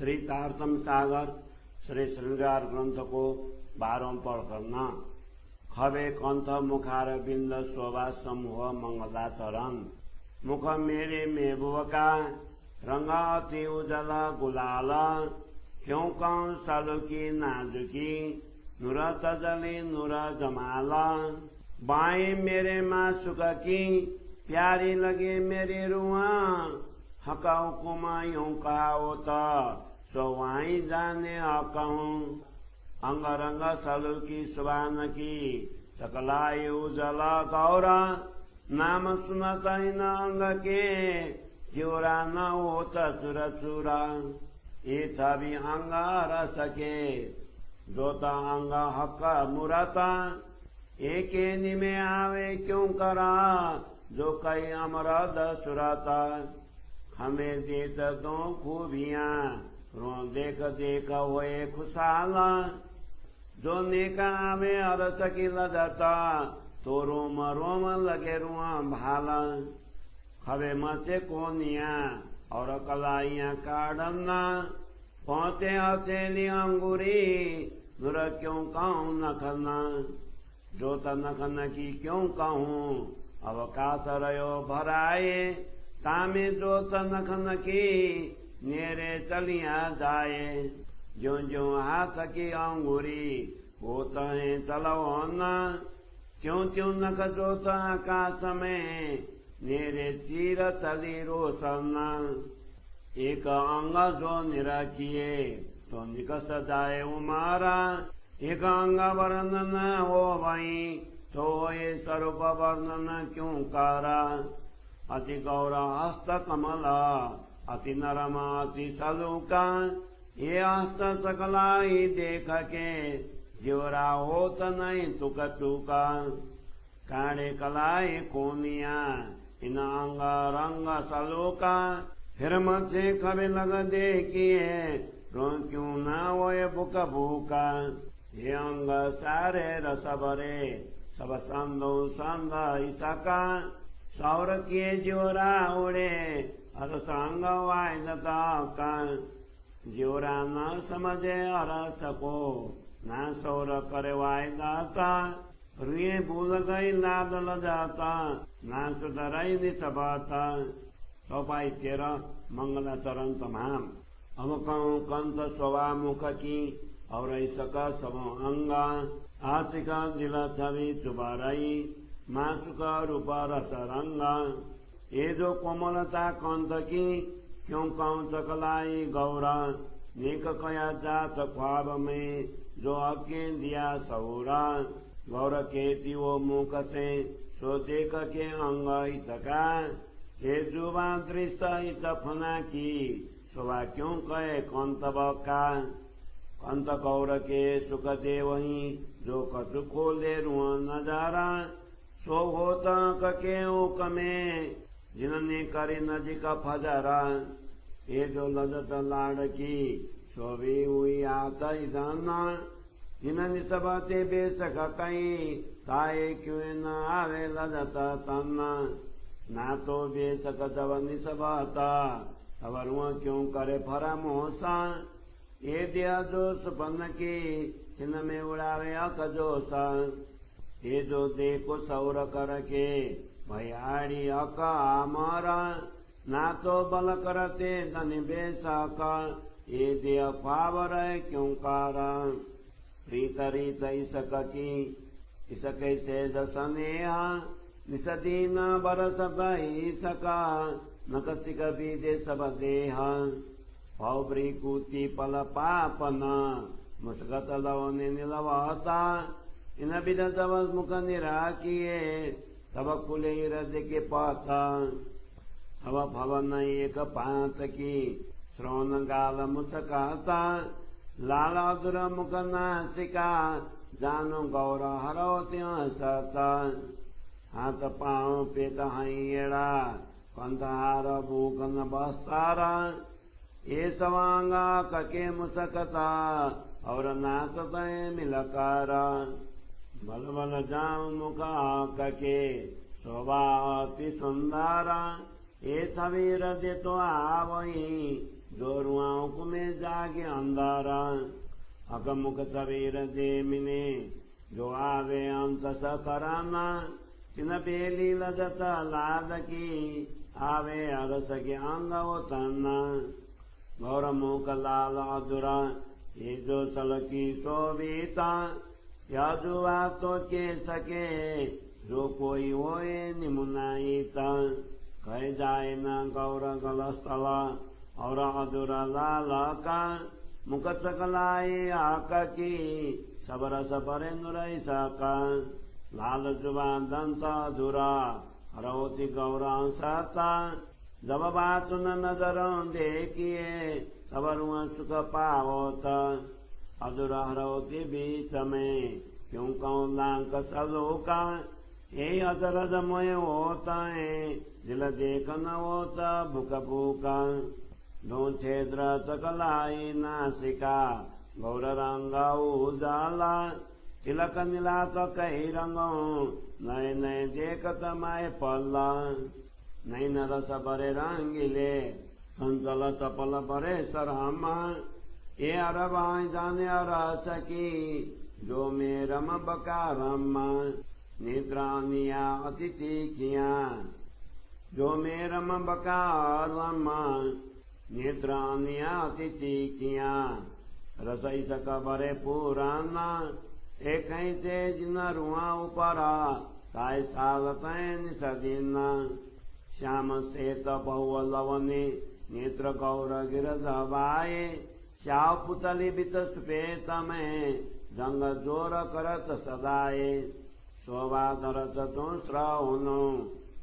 श्री तारतम सागर श्री श्रृंगार ग्रंथ को 12 पढ़ करना। खबे कंथ मुखार बिंद शोभा समूह मंगलाचरण। मुख मेरे महबूब का रंगा अति उजला गुलाल। क्यों कहूं सालू की नाजुकी नूर तजली नूर जमाला। बाएं मेरे मासुक की प्यारी लगे मेरे रुआ। हका हुकुमा यूं कहा होता सो वहीं जाने कहूं। अंग रंग सालू की सुबान की सकलाई उजला गौरा। नाम सुनता इन अंग के जीवरा न होता चुरा चुरा। ये छवि अंग रस के जोता अंग हक मुराता। एक निमे आवे क्यों करा जो कई अमरद सुराता। हमें देत दो खूबियां रो देख देख होए खुशाला। जो नेका आवे अरस की लजता तो रोम रोम लगे रुआ भाला। खबे मचे कोनिया और कलाइया काढ़ना। पहुंचे हथेली अंगूरी नूर क्यों कहूं नखना। जो नखन की क्यों कहूं अवकाश रयो भराए। तामे जो नखन की नेरे चलिया जाए। ज्यो ज्यो हाथ की अंगूरी होत है चलवना। त्यों त्यों नख जोत आकाश में नेरे चीर चली रोशना। एक अंग जो निराकिए तो निकस जाए उमारा। एक अंग वर्णन हो वहीं तो ये स्वरूप वर्णन क्यों कारा। अति गौर हस्त कमला अति नरम अति सलूका। ये हस्त सकलाई देख के जीवरा होत नहीं तुक तुका। काढ़े कलाई कोनिया इन अंग रंग सलूका। फिर मचे कभी लग देखिए रो क्यों ना वो बुक भूका। ये अंग सारे रस भरे सब संदो संद इसका। सौर किए जोरा उड़े अरस अंग वायदता का। जोरा न समझे अरस को ना सौर करे वायदाता। रुए भूल गई लाद ल जाता ना सुधरई निसबाता। चौपाई 13 मंगलाचरण तमाम। अब कहूं कंठ शोभा मुख की और इसका सब अंगा। आशिका दिल छवि चुबारई मासुक रूप रस रंगा। ये जो कोमलता कंठ की क्यों कहूं चकलाई गौरा। नेक कया जात ख्वाब में जो अके दिया सौरा। गौर केती वो मुख से सो देख के अंग इतका। ये जुबा दृष्ट इत फना की शोभा क्यों कहे कंत बका। कंत गौर के सुख दे वही जो कछु खोले रुआ नजारा। सो होता कके ओक में जिनने करी नजिक फजरा। ये जो लजत लाड़ की शोभी हुई आता जाना। जिन सबते बेसक कहीं ताए क्यों न आवे लजत तना। ना तो बेसक जब निसबाता तब रुआ क्यों करे फरमोसा। ये दिया जो सुपन की छिन में उड़ावे अकजोसा। ये जो देखो सौर करके भयाड़ी अक आमारा। ना तो बल करते धन बेसका। ये दिया ख्वाब रहे क्यों कारा। प्रीत रीत इसक की इसके से जसनेहा। निसदीन बरसत इसका नकसिक बीजे सब देहा। पौबरी कूती पल पापना मुस्कत लवने निलवाता। इन बिद तब मुख निराकिए तब खुले हृदय के पाता। सब भवन एक पात की श्रवण गाल मुस्काता। लाल अधुर मुख नासिका जानो गौर हरो त्यों सता। हाथ पाँव पेट हैड़ा कंधहार भूख न बस्तारा। ये सवांगा कके मुसकता और नाचत मिलकारा। बल बल जाऊं मुख कके शोभा अति सुंदरा। ये छवि हृदय तो आवही जो रुआओं में जा जागे अंदर अगमुख सबीर देमिने जो आवे अंत स कराना तिन बेली लजत लाद की आवे अरस के अंग तना गौर मुख लाल अधुरा ये जो सलकी शोभिता या जुआ तो के सके जो कोई होए निमुनाइता कह जाए न गौर गलस्थल और अधुरा लाल का मुख सकलाए आका की सब रस परे नुरई सका लाल जुबा दंत अधुरा हरौती गौरांसता जब बात न नजरों देखिए तब रुआ सुख पावत अधुरा हरौती बीच में क्यों कहूँ लांक सलोका ये अदरद मोय होता है दिल देख न होता भूख भूखा दो छेद्र तकलाई नासिका गौर रंग उजाला तिलक नीला तो कई रंगों नए नए देखत माए पल्ला नई नरस बरे रंगीले संचल चपल बरे सरमा ये अरबाई जाने अरस की जो मेरम बकारम्मा नेत्रानिया अति तीखिया जो मेरम बकारम्मा नेत्रानिया अति तीखिया रसई सक बरे पुराना एक तेज न रुआ उपरा ताय सागत निसदीना श्याम श्वेत बहु लवने नेत्र गौर गिर दबाए श्याव पुतली बित श्वेत में जंग जोर करत सदाए शोभा धरत तो श्रवनो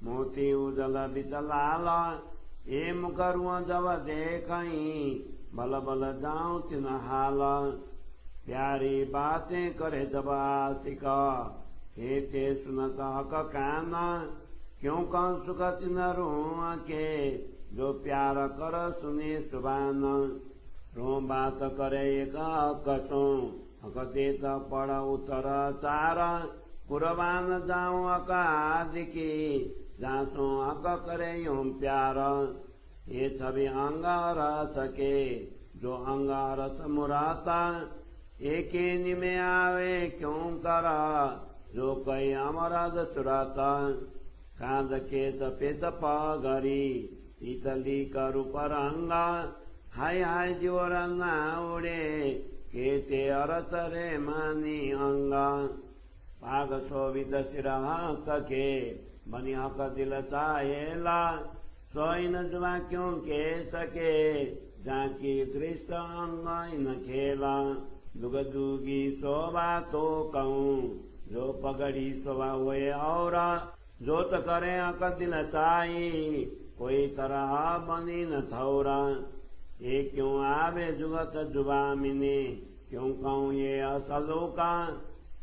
मोती उजल बित लाल ए मुकरुआ जब देखई बल बल जाऊं तिन हाल प्यारी बातें करे जब आशिक हे ते सुनत हक काना क्यों कौन सुख तिन रुआ के जो प्यार कर सुने सुबान रो बात करे एक कसो हक देत पड़ उतर चार कुर्बान जाऊं अकादि की जासो हक करे यूं प्यार ये सभी अंग रस के जो अंग रस मुराता एक में आवे क्यों करा जो कई अमराध चुराता कांद के तपेत पगरी इतली करु परंगा हाय हाय जोर ना उड़े के ते अरत रे मानी अंगा पाग शोभित सिरहा के बनी हक दिल चाहेला सोई न जुआ क्यों के सके जाकी दृष्ट अंग इन खेला दुग दुगी शोभा तो कहूँ जो पगड़ी शोभा हुए और जो तो करे अक दिल चाई कोई तरह बनी न थौरा ये क्यों आवे जुगत जुबा मिने क्यों कहूँ ये असलों का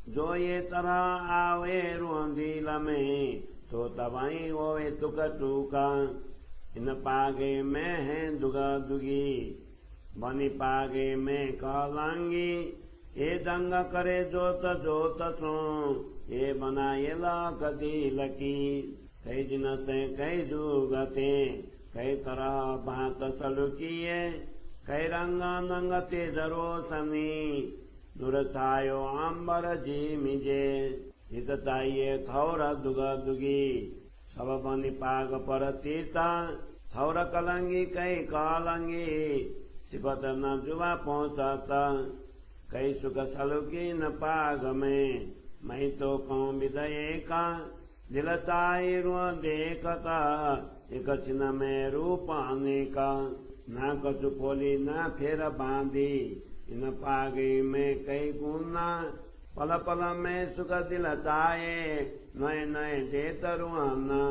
जो ये तरह आवे रुंदिल में तो तबाई होवे तुक टूका इन पागे में है दुगा दुगी बनी पागे में कहलांगी ये दंग करे जोत जोत सो ये बनाए ला कदी लकी कई दिन से कई जुगते कई तरह भात सलुकिए कई रंगा नंग तेज रोशनी दूर छायो अंबर जी मिजे हित चाहिए थौरा दुगा दुगी सब बनी पाग पर तीता थौर कलंगी कई कालंगी सिपत न जुआ पहुंचाता कई सुख सलुकी न पाग में मैं तो कहूँ विदय का दिल ताई रो देखता एक चिन्ह में रूप आने का ना कछु पोली ना फेर बांधी इन पागे में कई गुना पल पल में सुख दिल चाहे नए नए देत रुआना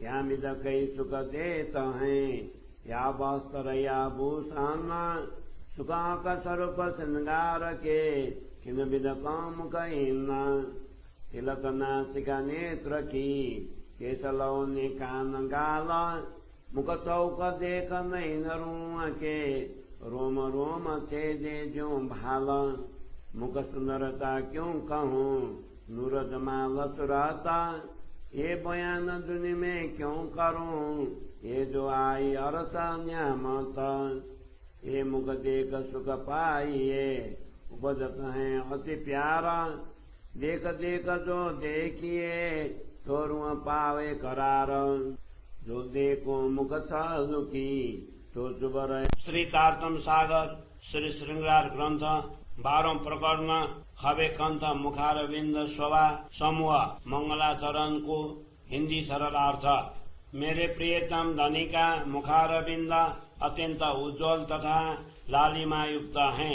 या मिद कई सुख देत हैं या वस्त्र या भूषाना सुखा का स्वरूप श्रृंगार के किन विद काम कहना तिलक नासिका नेत्र की केसलौनी कान गाला मुख चौक देख नहीं नरुआ के रोम रोम छेदे जो भाला मुख सुंदरता क्यों कहूँ नूर जमाल सुराता ये बयान दुनि में क्यों करूँ ये जो आई अरसा न्यामत ये मुख देख सुख पाइए, उपजत है अति प्यारा। देख देख जो देखिए, तोरुआ पावे करार। जो देखो मुख सुखी, तो चुबर। श्री तारतम सागर श्री श्रृंगार ग्रंथ 12 प्रकरण हवे कंठ मुखारविंद शोभा समूह मंगलाचरण को हिंदी सरल अर्थ। मेरे प्रियतम धनी का मुखारविंद अत्यंत उज्ज्वल तथा लालिमा युक्त है।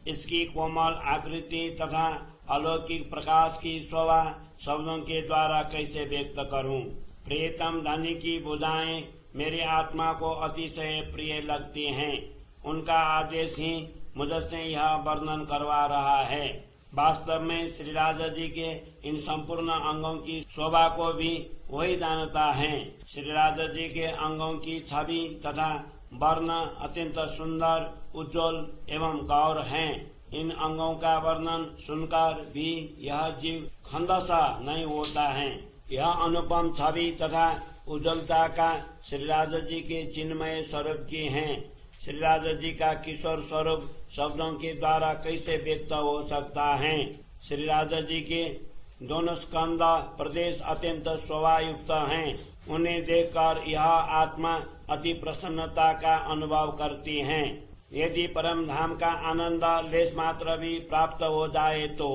इसकी कोमल आकृति तथा अलौकिक प्रकाश की शोभा शब्दों के द्वारा कैसे व्यक्त करूं। प्रियतम धनी की भुजाएं मेरी आत्मा को अतिशय प्रिय लगती हैं। उनका आदेश ही मुझसे यह वर्णन करवा रहा है। वास्तव में श्री राजा जी के इन संपूर्ण अंगों की शोभा को भी वही जानता है। श्री राजा जी के अंगों की छवि तथा वर्ण अत्यंत सुंदर, उज्ज्वल एवं गौर हैं। इन अंगों का वर्णन सुनकर भी यह जीव खंदसा नहीं होता है। यह अनुपम छवि तथा उज्ज्वलता का श्री राजा जी के चिन्मय स्वरूप की है। श्री राजा जी का किशोर स्वरूप शब्दों के द्वारा कैसे व्यक्त हो सकता है। श्री राजा जी के दोनों स्कंद प्रदेश अत्यंत शोभायुक्त हैं। उन्हें देखकर यह आत्मा अति प्रसन्नता का अनुभव करती है। यदि परम धाम का आनंद लेश मात्र भी प्राप्त हो जाए तो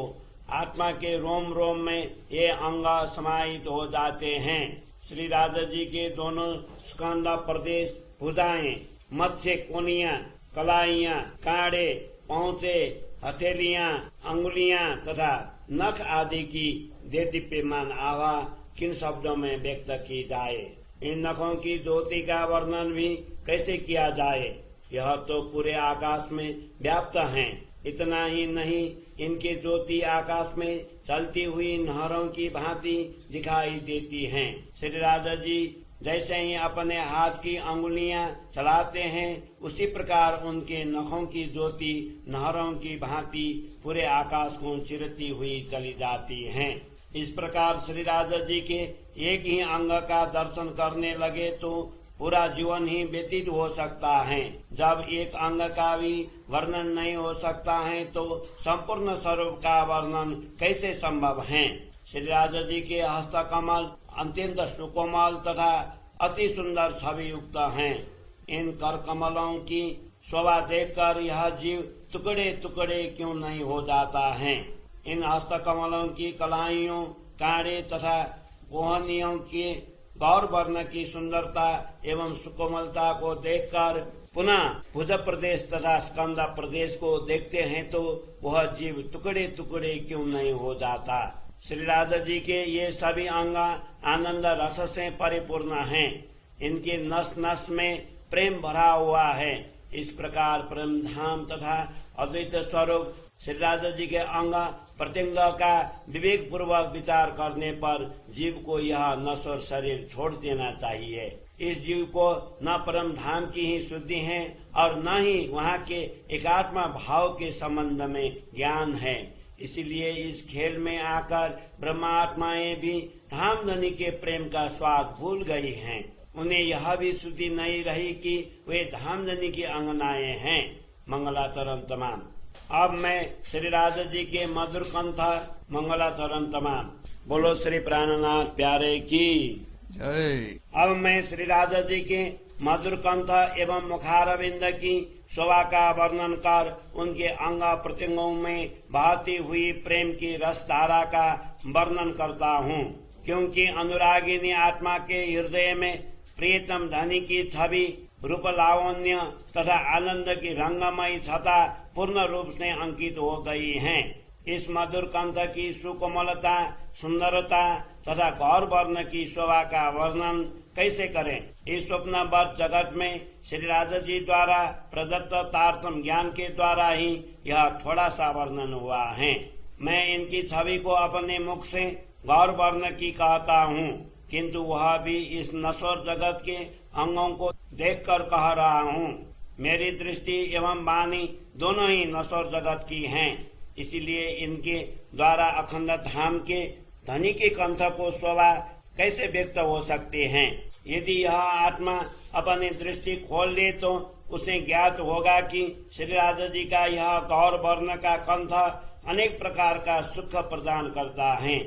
आत्मा के रोम रोम में ये अंग समाहित हो जाते हैं। श्री राजा जी के दोनों स्कंद प्रदेश, भुजाएं, मत्स्य कोनियां, कलाइयां, कांडे, पहुंचे, हथेलियां, अंगुलियां तथा नख आदि की देदीप्यमान आभा किन शब्दों में व्यक्त की जाए। इन नखों की ज्योति का वर्णन भी कैसे किया जाए। यह तो पूरे आकाश में व्याप्त हैं। इतना ही नहीं, इनकी ज्योति आकाश में चलती हुई नहरों की भांति दिखाई देती हैं। श्री राजा जी जैसे ही अपने हाथ की अंगुलियां चलाते हैं, उसी प्रकार उनके नखों की ज्योति नहरों की भांति पूरे आकाश को चिरती हुई चली जाती हैं। इस प्रकार श्री राजा जी के एक ही अंग का दर्शन करने लगे तो पूरा जीवन ही व्यतीत हो सकता है। जब एक अंग का भी वर्णन नहीं हो सकता है तो संपूर्ण स्वरूप का वर्णन कैसे संभव है। श्री राजा जी के हस्तकमल अत्यंत सुकोमल तथा अति सुंदर छवि युक्त हैं। इन कर कमलों की शोभा देखकर यह जीव टुकड़े टुकड़े क्यों नहीं हो जाता है। इन हस्तकमलों की कलाइयों, कांडे तथा कोहनियों के गौर वर्ण की सुंदरता एवं सुकोमलता को देखकर पुनः भुज प्रदेश तथा स्कंद प्रदेश को देखते हैं तो वह जीव टुकड़े टुकड़े क्यों नहीं हो जाता। श्री राजा जी के ये सभी अंग आनंद रस से परिपूर्ण हैं। इनके नस नस में प्रेम भरा हुआ है। इस प्रकार प्रेम धाम तथा अद्वैत स्वरूप श्री राजा जी के अंग प्रत्यंग का विवेक पूर्वक विचार करने पर जीव को यह नश्वर शरीर छोड़ देना चाहिए। इस जीव को न परम धाम की ही शुद्धि है और न ही वहाँ के एकात्मा भाव के संबंध में ज्ञान है। इसलिए इस खेल में आकर ब्रह्मात्माएं भी धामधनी के प्रेम का स्वाद भूल गई हैं। उन्हें यह भी शुद्धि नहीं रही कि वे धामधनी की अंगनाएं हैं। मंगलाचरण तमाम। अब मैं श्री राजा जी के मधुर कंठ मंगलाचरण तमाम। बोलो श्री प्राणनाथ प्यारे की जय। अब मैं श्री राजा जी के मधुर कंठ एवं मुखारविंद की शोभा का वर्णन कर उनके अंग प्रत्यंगों में बहती हुई प्रेम की रसधारा का वर्णन करता हूँ। क्योंकि अनुरागिनी आत्मा के हृदय में प्रियतम धनी की छवि, रूप लावण्य तथा आनंद की रंगमयी छटा पूर्ण रूप से अंकित हो गई है। इस मधुर कंठ की सुकोमलता, सुंदरता तथा गौर वर्ण की शोभा का वर्णन कैसे करें। इस स्वप्नबद्ध जगत में श्री राजा जी द्वारा प्रदत्त तारतम ज्ञान के द्वारा ही यह थोड़ा सा वर्णन हुआ है। मैं इनकी छवि को अपने मुख से गौर वर्ण की कहता हूँ, किंतु वह भी इस नश्वर जगत के अंगों को देखकर कह रहा हूँ। मेरी दृष्टि एवं वाणी दोनों ही नश्वर जगत की हैं। इसलिए इनके द्वारा अखंड धाम के धनी के कंठ को शोभा कैसे व्यक्त हो सकते हैं। यदि यह आत्मा अपनी दृष्टि खोल ले तो उसे ज्ञात होगा कि श्री राजा जी का यह गौर वर्ण का कंठ अनेक प्रकार का सुख प्रदान करता है।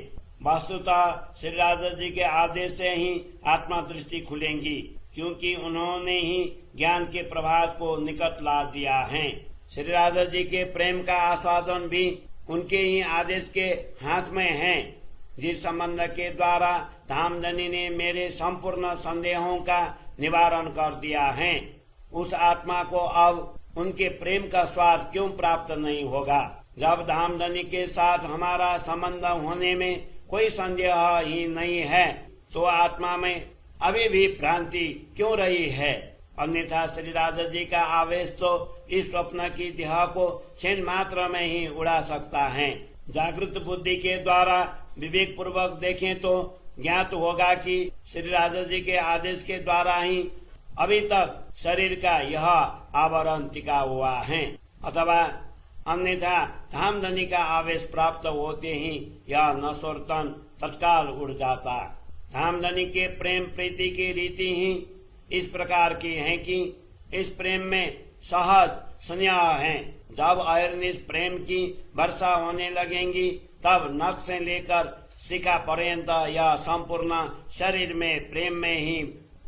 वस्तुतः श्री राजा जी के आदेश से ही आत्मा दृष्टि खुलेंगी, क्योंकि उन्होंने ही ज्ञान के प्रभात को निकट ला दिया है। श्री राजा जी के प्रेम का आस्वादन भी उनके ही आदेश के हाथ में है। जिस संबंध के द्वारा धामधनी ने मेरे संपूर्ण संदेहों का निवारण कर दिया है, उस आत्मा को अब उनके प्रेम का स्वाद क्यों प्राप्त नहीं होगा। जब धामधनी के साथ हमारा संबंध होने में कोई संदेह ही नहीं है, तो आत्मा में अभी भी भ्रांति क्यों रही है। अन्यथा श्री राजा जी का आवेश तो इस स्वप्न की देह को क्षण मात्र में ही उड़ा सकता है। जागृत बुद्धि के द्वारा विवेक पूर्वक देखें तो ज्ञात होगा कि श्री राजा जी के आदेश के द्वारा ही अभी तक शरीर का यह आवरण टिका हुआ है, अथवा अन्यथा धामधनी का आवेश प्राप्त होते ही यह नश्वर तन तत्काल उड़ जाता। धामधनी के प्रेम प्रीति की रीति ही इस प्रकार की है कि इस प्रेम में सहज स्नेह है। जब अहिर्निश प्रेम की वर्षा होने लगेंगी, तब नख से लेकर शिखा पर्यंत यह संपूर्ण शरीर में प्रेम में ही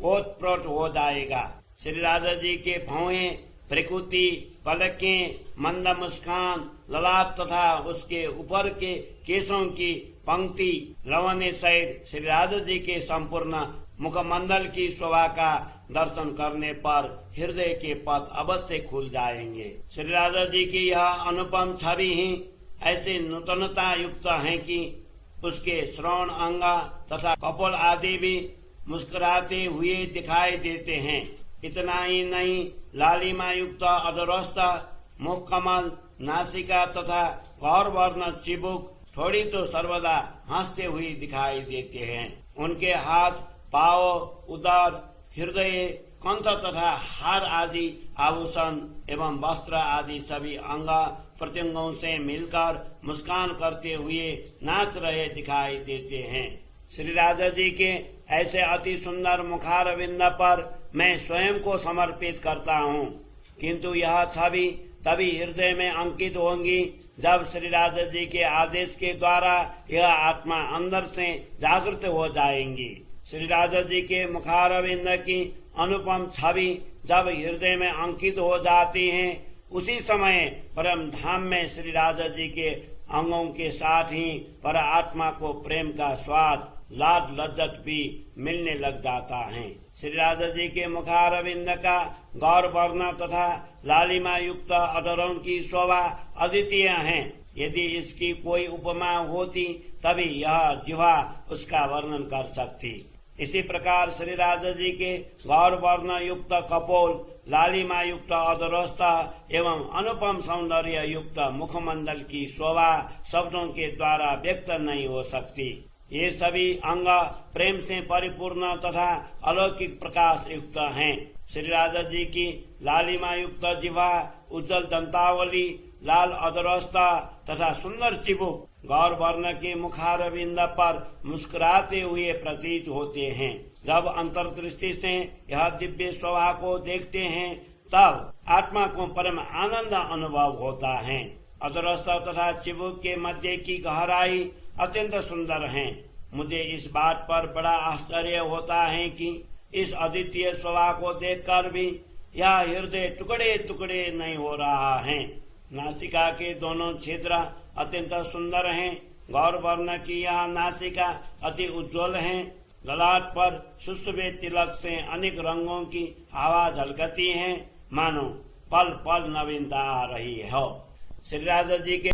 ओतप्रोत हो जाएगा। श्री राजा जी के भौहें, प्रकृति, पलकें, मंद मुस्कान, ललाट तथा उसके ऊपर के केशों की पंक्ति लवने सहित श्री राजा जी के संपूर्ण मुखमंडल की शोभा का दर्शन करने पर हृदय के पथ अवश्य खुल जाएंगे। श्री राजा जी की यह अनुपम छवि ही ऐसे नूतनता युक्त है कि उसके श्रवण अंग तथा कपोल आदि भी मुस्कुराते हुए दिखाई देते हैं। इतना ही नहीं, लालिमा युक्त अधरस्थ मुख कमल, नासिका तथा गौर वर्ण चिबुक थोड़ी तो सर्वदा हंसते हुए दिखाई देते हैं। उनके हाथ, पांव, उदर, हृदय, कंठ तथा हार आदि आभूषण एवं वस्त्र आदि सभी अंग प्रत्यंगों से मिलकर मुस्कान करते हुए नाच रहे दिखाई देते हैं। श्री राजा जी के ऐसे अति सुंदर मुखारविंद पर मैं स्वयं को समर्पित करता हूँ, किंतु यह छवि तभी हृदय में अंकित होंगी जब श्री राजा जी के आदेश के द्वारा यह आत्मा अंदर से जागृत हो जाएंगी। श्री राजा जी के मुखारविंद की अनुपम छवि जब हृदय में अंकित हो जाती है, उसी समय परम धाम में श्री राजा जी के अंगों के साथ ही पर आत्मा को प्रेम का स्वाद, लाज लज्जत भी मिलने लग जाता है। श्री राजा जी के मुखारविंद का गौर वर्ण तथा लालिमा युक्त अधरों की शोभा अद्वितीय है। यदि इसकी कोई उपमा होती तभी यह जिह्वा उसका वर्णन कर सकती। इसी प्रकार श्री राजा जी के गौर वर्ण युक्त कपोल, लालिमा युक्त अधरस्थ एवं अनुपम सौंदर्य युक्त मुखमंडल की शोभा शब्दों के द्वारा व्यक्त नहीं हो सकती। ये सभी अंग प्रेम से परिपूर्ण तथा अलौकिक प्रकाश युक्त हैं। श्री राजा जी की लालिमा युक्त जिह्वा, उज्जवल दंतावली, लाल अधरस्थ तथा सुंदर चिबुक गौर वर्ण के मुखारविंद पर मुस्कुराते हुए प्रतीत होते हैं। जब अंतर्दृष्टि से यह दिव्य शोभा को देखते हैं, तब आत्मा को परम आनंद अनुभव होता है। अधरस्थ तथा चिबुक के मध्य की गहराई अत्यंत सुंदर है। मुझे इस बात पर बड़ा आश्चर्य होता है कि इस अद्वितीय शोभा को देखकर भी यह हृदय टुकड़े टुकड़े नहीं हो रहा है। नासिका के दोनों छिद्र अत्यंत सुंदर हैं। गौर वर्ण की यह नासिका अति उज्ज्वल है। ललाट पर सुशोभित तिलक से अनेक रंगों की हवा झलकती है, मानो पल पल नवीनता आ रही हो। श्री राजा जी के